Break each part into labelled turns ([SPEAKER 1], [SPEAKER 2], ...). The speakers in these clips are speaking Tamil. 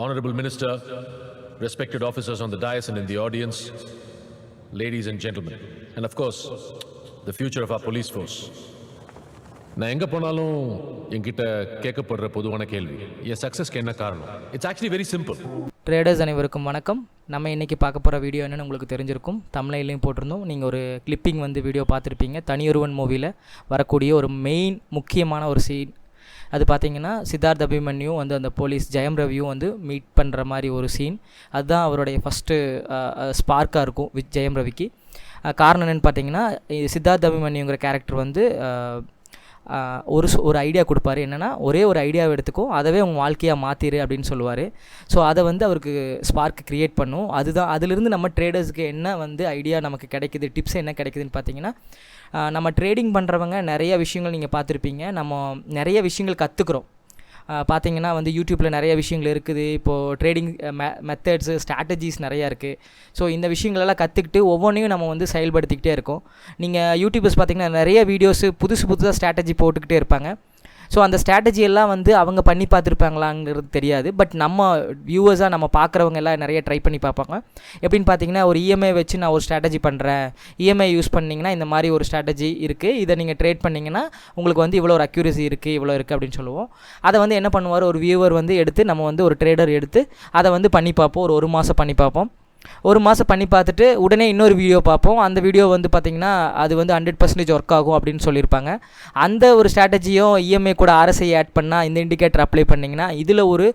[SPEAKER 1] Honorable Minister, respected officers on the dais and in the audience, ladies and gentlemen, and of course, the future of our police force. நான் எங்கே போனாலும் என்கிட்ட கேட்கப்படுற பொதுவான கேள்வி, என் சக்ஸஸ்க்கு என்ன காரணம்? It's actually very simple.
[SPEAKER 2] Traders அனைவருக்கும் வணக்கம். நம்ம இன்றைக்கி பார்க்க போகிற வீடியோ என்னென்னு உங்களுக்கு தெரிஞ்சிருக்கும். தமிழ்லையும் போட்டிருந்தோம். நீங்கள் ஒரு கிளிப்பிங் வீடியோ பார்த்துருப்பீங்க. தனியொருவன் மூவியில் வரக்கூடிய ஒரு மெயின் முக்கியமான ஒரு சீன். அது பார்த்திங்கன்னா சித்தார்த் அபிமன்யும் அந்த போலீஸ் ஜெயம் ரவியும் மீட் பண்ணுற மாதிரி ஒரு சீன். அதுதான் அவருடைய ஃபஸ்ட்டு ஸ்பார்க்காக இருக்கும் வித் ஜெயம் ரவிக்கு. காரணம் என்னென்னு பார்த்தீங்கன்னா, சித்தார்த் அபிமன்யுங்கிற கேரக்டர் ஒரு ஐடியா கொடுப்பாரு. என்னென்னா, ஒரே ஒரு ஐடியாவை எடுத்துக்கோ, அதவே உங்கள் வாழ்க்கையாக மாற்றிடு அப்படின்னு சொல்லுவார். ஸோ அதை அவருக்கு ஸ்பார்க் க்ரியேட் பண்ணும். அதுதான் அதிலிருந்து நம்ம ட்ரேடர்ஸுக்கு என்ன ஐடியா நமக்கு கிடைக்குது, டிப்ஸ் என்ன கிடைக்குதுன்னு பார்த்தீங்கன்னா, நம்ம ட்ரேடிங் பண்ணுறவங்க நிறைய விஷயங்கள் நீங்கள் பார்த்துருப்பீங்க. நம்ம நிறைய விஷயங்கள் கற்றுக்குறோம். பார்த்திங்கன்னா யூடியூப்பில் நிறைய விஷயங்கள் இருக்குது. இப்போது ட்ரேடிங் மெத்தட்ஸு ஸ்ட்ராட்டஜிஸ் நிறையா இருக்குது. ஸோ இந்த விஷயங்களெல்லாம் கற்றுக்கிட்டு ஒவ்வொன்றையும் நம்ம செயல்படுத்திக்கிட்டே இருக்கோம். நீங்கள் யூடியூபர்ஸ் பார்த்திங்கன்னா நிறைய வீடியோஸு புதுசாக ஸ்ட்ராட்டஜி போட்டுக்கிட்டே இருப்பாங்க. ஸோ அந்த ஸ்ட்ராட்டஜியெல்லாம் அவங்க பண்ணி பார்த்துருப்பாங்களாங்கிறது தெரியாது. பட் நம்ம வியூவர்ஸாக நம்ம பார்க்குறவங்க எல்லாம் நிறைய ட்ரை பண்ணி பார்ப்பாங்க. எப்படின்னு பார்த்தீங்கன்னா, ஒரு இஎம்ஐ வச்சு நான் ஒரு ஸ்ட்ராட்டஜி பண்ணுறேன், இஎம்ஐ யூஸ் பண்ணிங்கன்னா இந்த மாதிரி ஒரு ஸ்ட்ராட்டஜி இருக்குது, இதை நீங்கள் ட்ரேட் பண்ணிங்கன்னா உங்களுக்கு இவ்வளோ ஒரு அக்யூரசி இருக்குது, இவ்வளோ இருக்குது அப்படின்னு சொல்லுவோம். அதை என்ன பண்ணுவார், ஒரு வியூவர் எடுத்து நம்ம ஒரு ட்ரேடர் எடுத்து அதை பண்ணி பார்ப்போம். ஒரு மாதம் பண்ணி பார்ப்போம். ஒரு மாதம் பண்ணி பார்த்துட்டு உடனே இன்னொரு வீடியோ பார்ப்போம். அந்த வீடியோ பார்த்திங்கன்னா அது 100% ஒர்க் ஆகும் அப்படின்னு சொல்லியிருப்பாங்க. அந்த ஒரு ஸ்ட்ராட்டஜியும் இஎம்ஐ கூட ஆர்எஸ்ஐ ஆட் பண்ணால், இந்த இண்டிகேட்டர் அப்ளை பண்ணிங்கன்னா இதில் ஒரு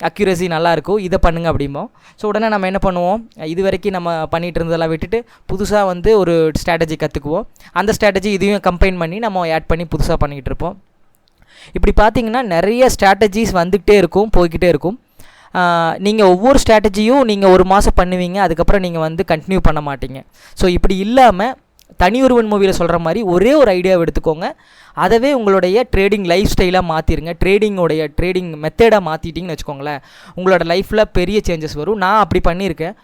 [SPEAKER 2] அக்யூரசி நல்லாயிருக்கும், இதை பண்ணுங்க அப்படிம்போம். ஸோ உடனே நம்ம என்ன பண்ணுவோம், இது வரைக்கும் நம்ம பண்ணிகிட்டு இருந்ததெல்லாம் விட்டுட்டு புதுசாக ஒரு ஸ்ட்ராட்டஜி கற்றுக்குவோம். அந்த ஸ்ட்ராட்டஜி இதையும் கம்பைன் பண்ணி நம்ம ஆட் பண்ணி புதுசாக பண்ணிக்கிட்டு இருப்போம். இப்படி பார்த்திங்கன்னா நிறைய ஸ்ட்ராட்டஜிஸ் வந்துக்கிட்டே இருக்கும், போய்கிட்டே இருக்கும். நீங்கள் ஒவ்வொரு ஸ்ட்ராட்டஜியும் நீங்கள் ஒரு மாதம் பண்ணுவீங்க, அதுக்கப்புறம் நீங்கள் கண்டினியூ பண்ண மாட்டீங்க. ஸோ இப்படி இல்லாமல் தனியொருவன் மூவியில் சொல்கிற மாதிரி ஒரே ஒரு ஐடியாவை எடுத்துக்கோங்க, அதவே உங்களுடைய ட்ரேடிங் லைஃப் ஸ்டைலாக மாற்றிடுங்க. ட்ரேடிங் மெத்தடாக மாற்றிட்டிங்கன்னு வச்சுக்கோங்களேன், உங்களோட லைஃப்பில் பெரிய சேஞ்சஸ் வரும். நான் அப்படி பண்ணியிருக்கேன்.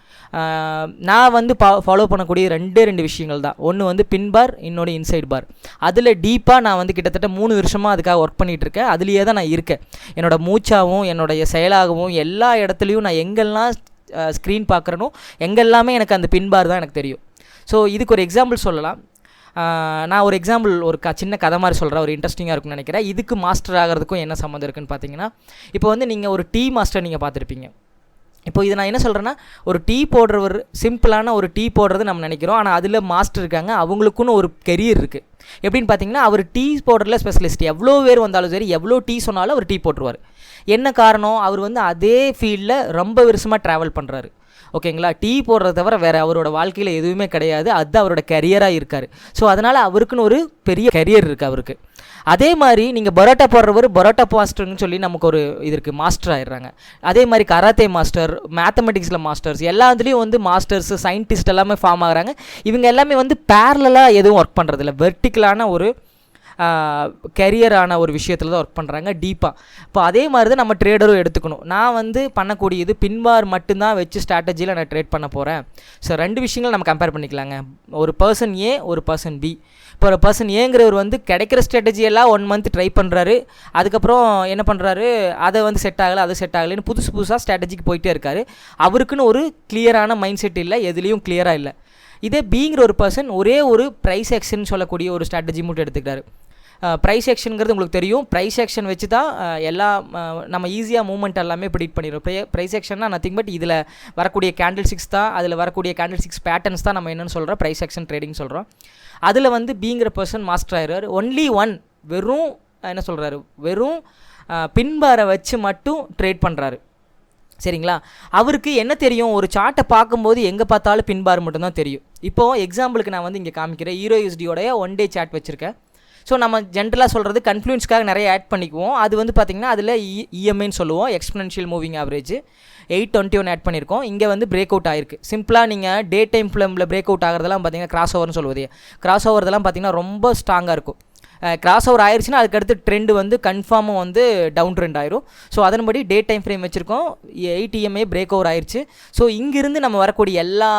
[SPEAKER 2] நான் ஃபாலோ பண்ணக்கூடிய ரெண்டு விஷயங்கள் தான். ஒன்று பின் பார், இன்னொன்று இன்சைட் பார். அதில் டீப்பாக நான் கிட்டத்தட்ட 3 வருஷமாக அதுக்காக ஒர்க் பண்ணிகிட்ருக்கேன். அதுலேயே தான் நான் இருக்கேன். என்னோடய மூச்சாகவும் என்னுடைய செயலாகவும் எல்லா இடத்துலையும் நான் எங்கெல்லாம் ஸ்க்ரீன் பார்க்குறேனோ எங்கெல்லாமே எனக்கு அந்த பின் பார் தான் எனக்கு தெரியும். ஸோ இதுக்கு ஒரு எக்ஸாம்பிள் சொல்லலாம். நான் ஒரு எக்ஸாம்பிள் ஒரு சின்ன கதை மாதிரி சொல்கிறேன், ஒரு இன்ட்ரெஸ்டிங்காக இருக்குன்னு நினைக்கிறேன். இதுக்கு மாஸ்டர் ஆகிறதுக்கும் என்ன சம்மந்தம் இருக்குன்னு பார்த்தீங்கன்னா, இப்போ நீங்கள் ஒரு டீ மாஸ்டர் நீங்கள் பார்த்துருப்பீங்க. இப்போ இது நான் என்ன சொல்கிறேன்னா, ஒரு டீ போடுறவர் சிம்பிளான ஒரு டீ போடுறது நம்ம நினைக்கிறோம். ஆனால் அதில் மாஸ்டர் இருக்காங்க, அவங்களுக்குன்னு ஒரு கெரியர் இருக்குது. எப்படின்னு பார்த்தீங்கன்னா, அவர் டீ போடுறதுல ஸ்பெஷலிஸ்ட். எவ்வளோ பேர் வந்தாலும் சரி, எவ்வளோ டீ சொன்னாலும் அவர் டீ போட்டுருவார். என்ன காரணம், அவர் அதே ஃபீல்டில் ரொம்ப வருஷமாக ட்ராவல் பண்ணுறாரு. ஓகேங்களா, டீ போடுறத தவிர வேறு அவரோட வாழ்க்கையில் எதுவுமே கிடையாது. அதுதான் அவரோட கரியராக இருக்கார். ஸோ அதனால் அவருக்குன்னு ஒரு பெரிய கரியர் இருக்குது அவருக்கு. அதே மாதிரி நீங்கள் பரோட்டா போடுறவர் பரோட்டா மாஸ்டர்னு சொல்லி நமக்கு ஒரு இது இருக்குது, மாஸ்டர் ஆகிடுறாங்க. அதே மாதிரி கராத்தே மாஸ்டர், மேத்தமெட்டிக்ஸில் மாஸ்டர்ஸ், எல்லாத்துலேயும் மாஸ்டர்ஸ், சயின்டிஸ்ட் எல்லாமே ஃபார்ம் ஆகிறாங்க. இவங்க எல்லாமே பேரலாக எதுவும் ஒர்க் பண்ணுறதில்ல, வெர்டிக்கலான ஒரு கெரியரான ஒரு விஷயத்தில் தான் ஒர்க் பண்ணுறாங்க டீப்பாக. இப்போ அதே மாதிரி தான் நம்ம ட்ரேடரும் எடுத்துக்கணும். நான் பண்ணக்கூடியது பின்பார் மட்டும்தான் வச்சு ஸ்ட்ராட்டஜியில் நான் ட்ரேட் பண்ண போகிறேன். ஸோ 2 விஷயங்கள் நம்ம கம்பேர் பண்ணிக்கலாங்க. ஒரு பர்சன் ஏ, ஒரு பர்சன் பி. இப்போ ஒரு பர்சன் ஏங்கிறவர் கிடைக்கிற ஸ்ட்ராட்டஜியெல்லாம் 1 மந்த் ட்ரை பண்ணுறாரு. அதுக்கப்புறம் என்ன பண்ணுறாரு, அதை செட் ஆகலை, அது செட் ஆகலைன்னு புதுசாக ஸ்ட்ராட்டஜிக்கு போயிட்டே இருக்காரு. அவருக்குன்னு ஒரு கிளியரான மைண்ட் செட் இல்லை, எதுலேயும் கிளியராக இல்லை. இதே பிங்கிற ஒரு பர்சன் ஒரே ஒரு ப்ரைஸ் ஆக்ஷன் சொல்லக்கூடிய ஒரு ஸ்ட்ராட்டஜி மட்டும் எடுத்துக்கிட்டாரு. ப்ரைஸ் ஆக்ஷனுங்கிறது உங்களுக்கு தெரியும். ப்ரைஸ் ஆக்ஷன் வச்சு தான் நம்ம ஈஸியாக மூவ்மெண்ட் எல்லாமே ப்ரிடிக்ட் பண்ணிடுறோம். ப்ரைஸ் ஆக்ஷன்னா நத்திங் பட் இதில் வரக்கூடிய கேண்டில் 6 தான், அதில் வரக்கூடிய கேண்டில் 6 பேட்டர்ன்ஸ் தான் நம்ம என்னென்னு சொல்கிறோம், ப்ரைஸ் ஆக்ஷன் ட்ரேடிங் சொல்கிறோம். அதில் பிங்கிற பர்சன் மாஸ்டர் ஆயிடுறார். ஒன்லி ஒன், வெறும் என்ன சொல்கிறாரு, வெறும் பின்பாரை வச்சு மட்டும் ட்ரேட் பண்ணுறாரு. சரிங்களா, அவருக்கு என்ன தெரியும், ஒரு சார்ட்டை பார்க்கும்போது எங்கே பார்த்தாலும் பின்பார் மட்டும்தான் தெரியும். இப்போது எக்ஸாம்பிளுக்கு நான் இங்கே காமிக்கிறேன். ஹீரோ யூஎஸ்டியோடைய 1 டே சார்ட் வச்சுருக்கேன். ஸோ நம்ம ஜென்ரலாக சொல்கிறது கன்ஃப்ளூன்ஸ்க்காக நிறைய ஆட் பண்ணிக்குவோம். அது பார்த்திங்கன்னா அதில் இஎம்ஐன்னு சொல்லுவோம், எக்ஸ்பெனன்ஷியல் மூவிங் ஆவரேஜ் 821 ஆட் பண்ணியிருக்கோம். இங்கே பிரேக் அவுட் ஆகிருக்கு. சிம்பிளாக நீங்கள் டே டைம் ஃபிலிமில் பிரேக் அவுட் ஆகிறதெல்லாம் பார்த்திங்கன்னா கிராஸ் ஓவர்னு சொல்லுவது. கிராஸ் ஓவர்தெல்லாம் பார்த்திங்கன்னா ரொம்ப ஸ்ட்ராங்காக இருக்கும். கிராஸ் ஓவர் ஆயிடுச்சுன்னா அதுக்கடுத்து ட்ரெண்டு கன்ஃபார்மும் டவுன் ட்ரெண்ட் ஆயிரும். ஸோ அதன்படி டே டைம் ஃப்ரேம் வச்சுருக்கோம். 8 EMA பிரேக் ஓவர் ஆயிடுச்சு. ஸோ இங்கிருந்து நம்ம வரக்கூடிய எல்லா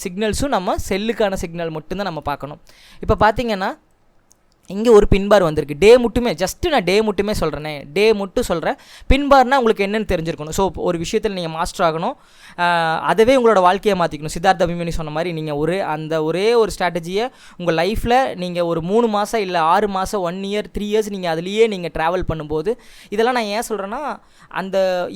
[SPEAKER 2] சிக்னல்ஸும் நம்ம செல்லுக்கான சிக்னல் மட்டும்தான் நம்ம பார்க்கணும். இப்போ பார்த்திங்கன்னா இங்கே ஒரு பின்பார் வந்திருக்கு. டே மட்டுமே, ஜஸ்ட்டு நான் டே மட்டுமே சொல்கிறேனே, டே மட்டும் சொல்கிறேன். பின்பார்னால் உங்களுக்கு என்னென்னு தெரிஞ்சிருக்கணும். ஸோ ஒரு விஷயத்தில் நீங்கள் மாஸ்டர் ஆகணும், அதவே உங்களோட வாழ்க்கையை மாற்றிக்கணும். சித்தார்த்த அபிமன்யு சொன்ன மாதிரி நீங்கள் ஒரே ஒரு ஸ்ட்ராட்டஜியை உங்கள் லைஃப்பில் நீங்கள் ஒரு 3 மாதம் இல்லை 6 மாதம் 1 இயர் 3 இயர்ஸ் நீங்கள் அதுலேயே நீங்கள் ட்ராவல் பண்ணும்போது, இதெல்லாம் நான் ஏன் சொல்கிறேன்னா,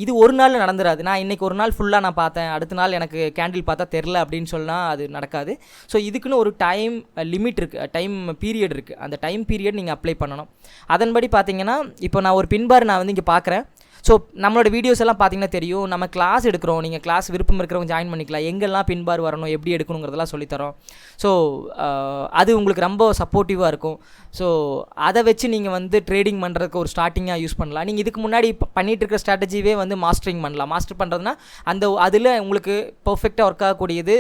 [SPEAKER 2] இது ஒரு நாள் நடந்துடாது. நான் இன்றைக்கி ஒரு நாள் ஃபுல்லாக நான் பார்த்தேன், அடுத்த நாள் எனக்கு கேண்டில் பார்த்தா தெரில அப்படின்னு சொன்னால் அது நடக்காது. ஸோ இதுக்குன்னு ஒரு டைம் லிமிட் இருக்குது, டைம் பீரியட் இருக்குது. அந்த டைம் பீரியட் நீங்கள் அப்ளை பண்ணணும். அதன்படி பார்த்தீங்கன்னா, இப்போ நான் ஒரு பின்பார் நான் வந்து இங்கே பார்க்குறேன். ஸோ நம்மளோட வீடியோஸ் எல்லாம் பார்த்தீங்கன்னா தெரியும், நம்ம கிளாஸ் எடுக்கிறோம். நீங்கள் கிளாஸ் விருப்பம் இருக்கிறவங்க ஜாயின் பண்ணிக்கலாம். எங்கெல்லாம் பின்பார் வரணும், எப்படி எடுக்கணுங்கிறதெல்லாம் சொல்லித்தரோம். ஸோ அது உங்களுக்கு ரொம்ப சப்போர்ட்டிவாக இருக்கும். ஸோ அதை வச்சு நீங்கள் வந்து ட்ரேடிங் பண்ணுறதுக்கு ஒரு ஸ்டார்டிங்காக யூஸ் பண்ணலாம். நீங்கள் இதுக்கு முன்னாடி பண்ணிகிட்டு இருக்கிற ஸ்ட்ராட்டஜிவே வந்து மாஸ்டரிங் பண்ணலாம். மாஸ்டர் பண்ணுறதுனா அதில் உங்களுக்கு பர்ஃபெக்டாக ஒர்க் ஆகக்கூடியது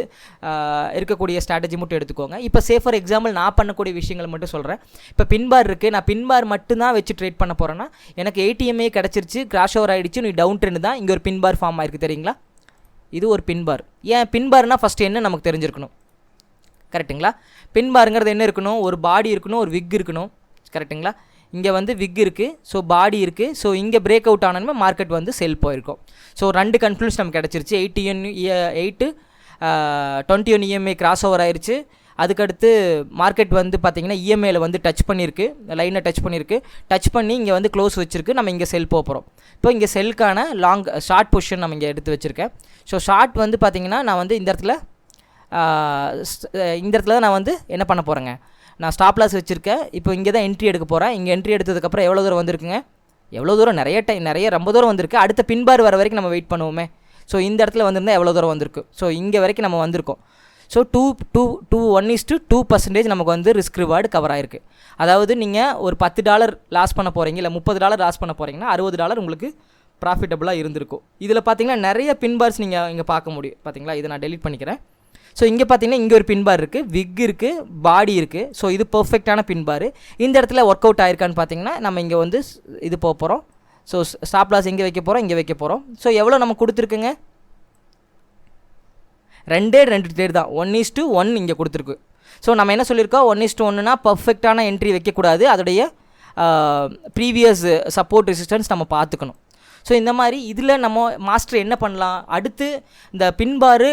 [SPEAKER 2] இருக்கக்கூடிய ஸ்ட்ராட்டஜி மட்டும் எடுத்துக்கோங்க. இப்போ ஃபார் எக்ஸாம்பிள் நான் பண்ணக்கூடிய விஷயங்களை மட்டும் சொல்கிறேன். இப்போ பின்பார் இருக்குது, நான் பின்பார் மட்டும்தான் வச்சு ட்ரேட் பண்ண போகிறேன்னா, எனக்கு ஏடிஎம்ஏ கிடச்சிருச்சு, கிராஷ் ஓவர் ஆகிடுச்சு, நீ டவுன் ட்ரெண்ட் தான், இங்கே ஒரு பின்பார் ஃபார்ம் ஆயிருக்கு தெரியுங்களா? இது ஒரு பின்பார். ஏன் பின்பார்னால் ஃபஸ்ட்டு என்ன நமக்கு தெரிஞ்சிருக்கணும், கரெக்டுங்களா? பின்பாருங்கிறது என்ன இருக்கணும், ஒரு பாடி இருக்கணும், ஒரு விக் இருக்கணும், கரெக்டுங்களா? இங்கே வந்து விக் இருக்குது, ஸோ பாடி இருக்குது. ஸோ இங்கே பிரேக் அவுட் ஆனதுமே மார்க்கெட் வந்து செல் போயிருக்கும். ஸோ 2 கன்ஃப்ளூன்ஸ் நமக்கு கிடச்சிருச்சு. 21 இஎம்ஐ கிராஸ் ஓவர் ஆயிடுச்சு. அதுக்கடுத்து மார்க்கெட் வந்து பார்த்திங்கன்னா இஎம்ஐயில் வந்து டச் பண்ணியிருக்கு, லைனை டச் பண்ணியிருக்கு. டச் பண்ணி இங்கே வந்து க்ளோஸ் வச்சுருக்கு. நம்ம இங்கே செல் போகிறோம். இப்போ இங்கே செல்லுக்கான ஷார்ட் பொசிஷன் நம்ம இங்கே எடுத்து வச்சுருக்கேன். ஸோ ஷார்ட் வந்து பார்த்திங்கன்னா நான் வந்து இந்த இடத்துல தான் நான் வந்து என்ன பண்ண போகிறேங்க, நான் ஸ்டாப் லாஸ் வச்சுருக்கேன். இப்போ இங்கே தான் என்ட்ரி எடுக்க போகிறேன். இங்கே என்ட்ரி எடுத்ததுக்கப்புறம் எவ்வளோ தூரம் வந்திருக்குங்க, எவ்வளோ தூரம், நிறைய ரொம்ப தூரம் வந்திருக்கு. அடுத்த பின்பார் வர வரைக்கும் நம்ம வெயிட் பண்ணுவோமே. ஸோ இந்த இடத்துல வந்திருந்தால் எவ்வளோ தூரம் வந்திருக்கு, ஸோ இங்கே வரைக்கும் நம்ம வந்திருக்கோம். ஸோ 1:2% நமக்கு வந்து ரிஸ்க் ரிவார்டு கவர் ஆகிருக்கு. அதாவது நீங்கள் ஒரு $10 லாஸ் பண்ண போகிறீங்க, இல்லை $30 லாஸ் பண்ண போகிறீங்கன்னா $60 உங்களுக்கு ப்ராஃபிட்டபுளாக இருந்திருக்கும். இதில் பார்த்தீங்கன்னா நிறைய பின்பார்ஸ் நீங்கள் இங்கே பார்க்க முடியும். பார்த்தீங்களா, இதை நான் டெலிட் பண்ணிக்கிறேன். ஸோ இங்கே பார்த்தீங்கன்னா இங்கே ஒரு பின்பார் இருக்குது, விக் இருக்குது, பாடி இருக்குது. ஸோ இது பர்ஃபெக்டான பின்பார். இந்த இடத்துல ஒர்க் அவுட் ஆயிருக்கான்னு பார்த்தீங்கன்னா நம்ம இங்கே வந்து இது போக போகிறோம். ஸோ ஸ்டாப் லாஸ் எங்கே வைக்க போகிறோம், இங்கே வைக்க போகிறோம். ஸோ எவ்வளோ நம்ம கொடுத்துருக்குங்க, 2 ட்ரேட் தான், 1:1 இங்கே கொடுத்துருக்கு. ஸோ நம்ம என்ன சொல்லியிருக்கோம், 1:1னா பர்ஃபெக்டான என்ட்ரி வைக்கக்கூடாது, அதோடைய ப்ரீவியஸ் சப்போர்ட் ரெசிஸ்டன்ஸ் நம்ம பார்த்துக்கணும். ஸோ இந்த மாதிரி இதில் நம்ம மாஸ்டர் என்ன பண்ணலாம், அடுத்து இந்த பின்பாரு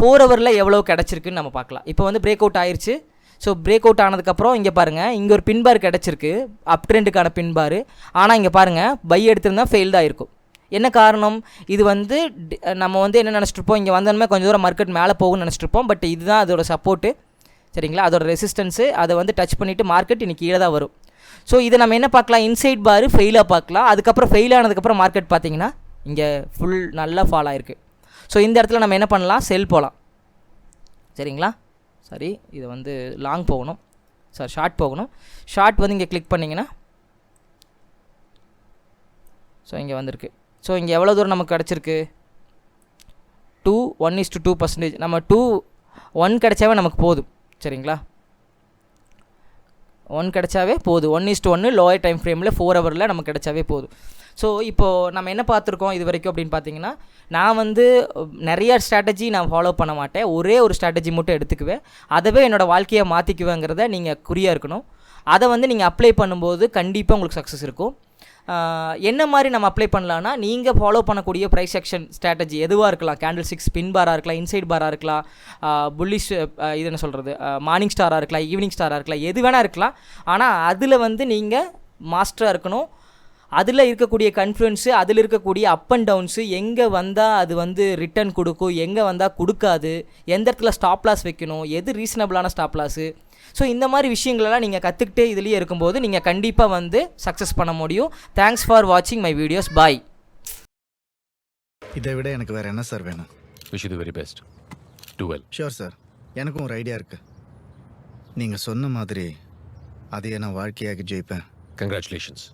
[SPEAKER 2] 4 ஹவரில் எவ்வளோ கிடச்சிருக்குன்னு நம்ம பார்க்கலாம். இப்போ வந்து பிரேக் அவுட் ஆயிடுச்சு. ஸோ பிரேக் அவுட் ஆனதுக்கப்புறம் இங்கே பாருங்கள், இங்கே ஒரு பின்பார் கிடச்சிருக்கு, அப் ட்ரெண்டுக்கான பின்பார். ஆனால் இங்கே பாருங்கள், பை எடுத்திருந்தால் ஃபெயில்டாக இருக்கும். என்ன காரணம், இது வந்து நம்ம வந்து என்ன நினச்சிட்ருப்போம், இங்கே வந்தோன்னே கொஞ்சம் தூரம் மார்க்கெட் மேலே போகும்னு நினச்சிட்ருப்போம். பட் இதுதான் அதோட சப்போர்ட்டு, சரிங்களா, அதோட ரெசிஸ்டன்ஸு. அதை வந்து டச் பண்ணிவிட்டு மார்க்கெட் இன்றைக்கி கீழே தான் வரும். ஸோ இதை நம்ம என்ன பார்க்கலாம், இன்சைட் பாரு ஃபெயிலாக பார்க்கலாம். அதுக்கப்புறம் ஃபெயில் ஆனதுக்கப்புறம் மார்க்கெட் பார்த்திங்கன்னா இங்கே ஃபுல் நல்லா ஃபால் ஆகிருக்கு. ஸோ இந்த இடத்துல நம்ம என்ன பண்ணலாம், செல் போகலாம், சரிங்களா. சரி, இதை வந்து லாங் போகணும், ஷார்ட் போகணும். ஷார்ட் வந்து இங்கே கிளிக் பண்ணிங்கன்னா ஸோ இங்கே வந்திருக்கு. ஸோ இங்கே எவ்வளோ தூரம் நமக்கு கிடச்சிருக்கு, 1:2%. நம்ம 1 கிடச்சாவே நமக்கு போதும், சரிங்களா. 1 கிடச்சாவே போதும். 1:1 லோயர் டைம் ஃப்ரேமில் 4 ஹவரில் நமக்கு கிடச்சாவே போதும். ஸோ இப்போது நம்ம என்ன பார்த்துருக்கோம் இது வரைக்கும் அப்படின்னு பார்த்தீங்கன்னா, நான் வந்து நிறைய ஸ்ட்ராட்டஜி நான் ஃபாலோ பண்ண மாட்டேன், ஒரே ஒரு ஸ்ட்ராட்டஜி மட்டும் எடுத்துக்குவேன். அதவே என்னோடய வாழ்க்கையை மாற்றிக்குவேங்கிறத நீங்கள் குறியாக இருக்கணும். அதை வந்து நீங்கள் அப்ளை பண்ணும்போது கண்டிப்பாக உங்களுக்கு சக்ஸஸ் இருக்கும். என்ன மாதிரி நம்ம அப்ளை பண்ணலான்னா, நீங்கள் ஃபாலோ பண்ணக்கூடிய ப்ரைஸ் ஆக்ஷன் ஸ்ட்ராட்டஜி எதுவாக இருக்கலாம், கேண்டில் 6 பின் பாராக இருக்கலாம், இன்சைட் பாராக இருக்கலாம், புல்லிஷ் இது என்ன சொல்கிறது, மார்னிங் ஸ்டாராக இருக்கலாம், ஈவினிங் ஸ்டாராக இருக்கலாம், எது வேணால் இருக்கலாம். ஆனால் அதில் வந்து நீங்கள் மாஸ்டராக இருக்கணும். அதில் இருக்கக்கூடிய கன்ஃப்ளூயன்ஸு, அதில் இருக்கக்கூடிய அப் அண்ட் டவுன்ஸு, எங்கே வந்தால் அது வந்து ரிட்டர்ன் கொடுக்கும், எங்கே வந்தால் கொடுக்காது, எந்த இடத்துல ஸ்டாப் லாஸ் வைக்கணும், எது ரீசனபிளான ஸ்டாப் லாஸு. ஸோ இந்த மாதிரி விஷயங்களெல்லாம் நீங்கள் கற்றுக்கிட்டே இதுலேயே இருக்கும்போது நீங்கள் கண்டிப்பாக வந்து சக்ஸஸ் பண்ண முடியும். தேங்க்ஸ் ஃபார் வாட்சிங் மை வீடியோஸ். பாய்.
[SPEAKER 3] இதை விட எனக்கு வேறு என்ன சார் வேணும்?
[SPEAKER 1] Wish you the very best. To well.
[SPEAKER 3] Sure sir, எனக்கும் ஒரு ஐடியா இருக்குது. நீங்கள் சொன்ன மாதிரி அதையே நான் வாழ்க்கையாக்கி ஜெயிப்பேன்.
[SPEAKER 1] கங்க்ராச்சுலேஷன்ஸ்.